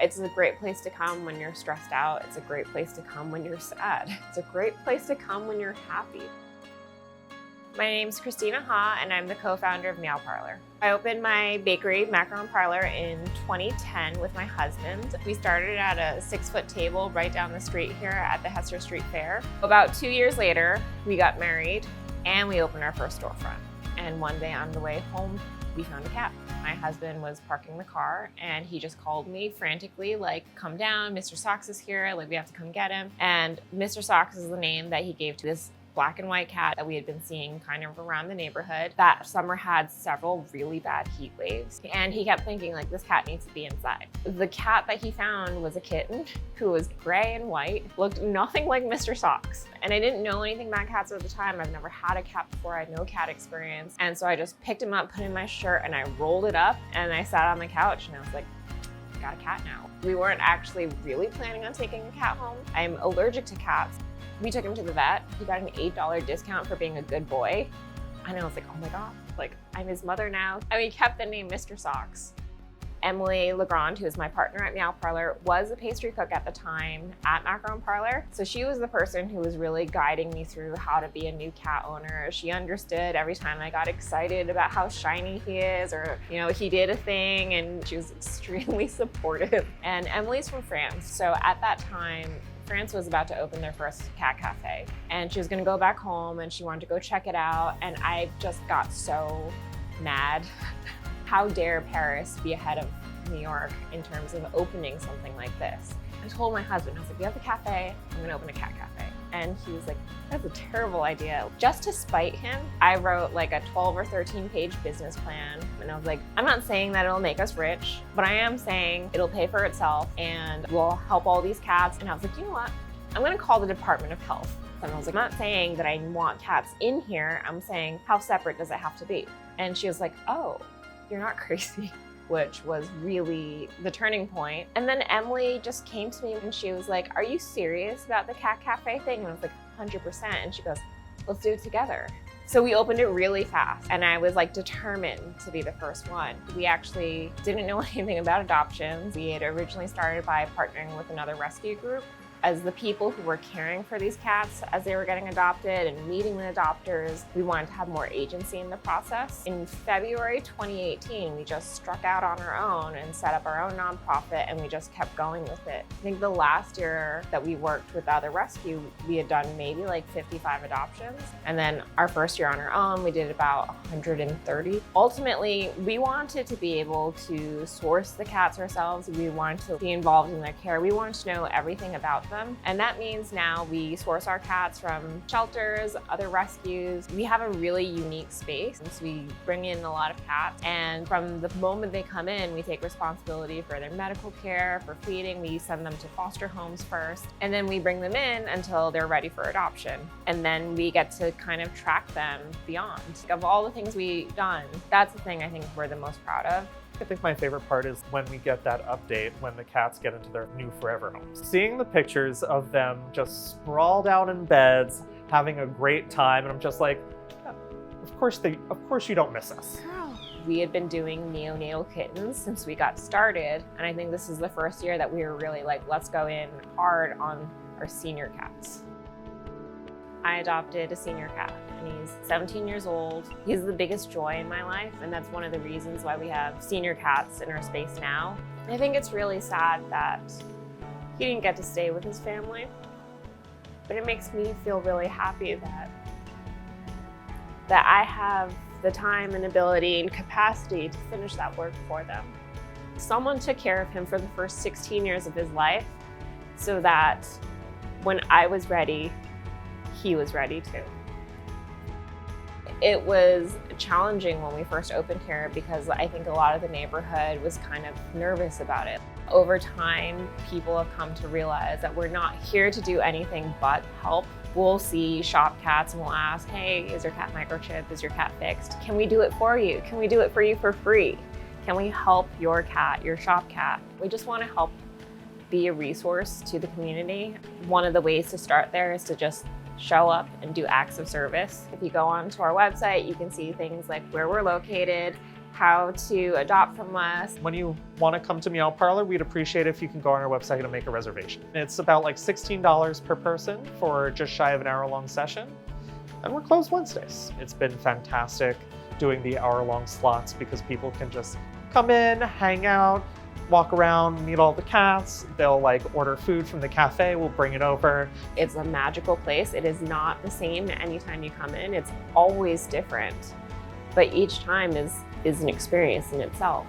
It's a great place to come when you're stressed out. It's a great place to come when you're sad. It's a great place to come when you're happy. My name's Christina Ha, and I'm the co-founder of Meow Parlor. I opened my bakery, Macaron Parlour, in 2010 with my husband. We started at a 6-foot table right down the street here at the Hester Street Fair. About 2 years later, we got married and we opened our first storefront. And one day on the way home, we found a cat. My husband was parking the car and he just called me frantically, like, come down, Mr. Socks is here, like, we have to come get him. And Mr. Socks is the name that he gave to this black and white cat that we had been seeing kind of around the neighborhood. That summer had several really bad heat waves, and he kept thinking, like, this cat needs to be inside. The cat that he found was a kitten who was gray and white, looked nothing like Mr. Socks. And I didn't know anything about cats at the time. I've never had a cat before. I had no cat experience. And so I just picked him up, put him in my shirt, and I rolled it up, and I sat on the couch, and I was like, I got a cat now. We weren't actually really planning on taking a cat home. I'm allergic to cats. We took him to the vet. He got an $8 discount for being a good boy. And I was like, oh my God, like, I'm his mother now. And we kept the name Mr. Socks. Emily Legrand, who is my partner at Meow Parlor, was a pastry cook at the time at Macaron Parlour. So she was the person who was really guiding me through how to be a new cat owner. She understood every time I got excited about how shiny he is, or, you know, he did a thing, and she was extremely supportive. And Emily's from France. So at that time, France was about to open their first cat cafe, and she was gonna go back home and she wanted to go check it out. And I just got so mad. How dare Paris be ahead of New York in terms of opening something like this? I told my husband, I was like, we have a cafe, I'm gonna open a cat cafe. And he was like, that's a terrible idea. Just to spite him, I wrote like a 12 or 13 page business plan. And I was like, I'm not saying that it'll make us rich, but I am saying it'll pay for itself and we'll help all these cats. And I was like, you know what? I'm gonna call the Department of Health. And I was like, I'm not saying that I want cats in here. I'm saying, how separate does it have to be? And she was like, oh, you're not crazy, which was really the turning point. And then Emily just came to me and she was like, are you serious about the cat cafe thing? And I was like, 100%. And she goes, let's do it together. So we opened it really fast, and I was like determined to be the first one. We actually didn't know anything about adoptions. We had originally started by partnering with another rescue group. As the people who were caring for these cats as they were getting adopted and meeting the adopters, we wanted to have more agency in the process. In February 2018, we just struck out on our own and set up our own nonprofit, and we just kept going with it. I think the last year that we worked with other rescue, we had done maybe like 55 adoptions. And then our first year on our own, we did about 130. Ultimately, we wanted to be able to source the cats ourselves. We wanted to be involved in their care. We wanted to know everything about them. And that means now we source our cats from shelters, other rescues. We have a really unique space, and so we bring in a lot of cats. And from the moment they come in, we take responsibility for their medical care, for feeding. We send them to foster homes first, and then we bring them in until they're ready for adoption. And then we get to kind of track them beyond. Of all the things we've done, that's the thing I think we're the most proud of. I think my favorite part is when we get that update when the cats get into their new forever homes. Seeing the pictures of them just sprawled out in beds, having a great time, and I'm just like, of course you don't miss us. We had been doing neonatal kittens since we got started, and I think this is the first year that we were really like, let's go in hard on our senior cats. I adopted a senior cat, and he's 17 years old. He's the biggest joy in my life, and that's one of the reasons why we have senior cats in our space now. I think it's really sad that he didn't get to stay with his family, but it makes me feel really happy that I have the time and ability and capacity to finish that work for them. Someone took care of him for the first 16 years of his life so that when I was ready, he was ready too. It was challenging when we first opened here because I think a lot of the neighborhood was kind of nervous about it. Over time, people have come to realize that we're not here to do anything but help. We'll see shop cats and we'll ask, hey, is your cat microchipped? Is your cat fixed? Can we do it for you? Can we do it for you for free? Can we help your cat, your shop cat? We just want to help be a resource to the community. One of the ways to start there is to just show up and do acts of service. If you go onto our website, you can see things like where we're located, how to adopt from us. When you want to come to Meow Parlor, we'd appreciate it if you can go on our website and make a reservation. It's about like $16 per person for just shy of an hour-long session. And we're closed Wednesdays. It's been fantastic doing the hour-long slots because people can just come in, hang out, walk around, meet all the cats. They'll like order food from the cafe, we'll bring it over. It's a magical place. It is not the same anytime you come in. It's always different, but each time is an experience in itself.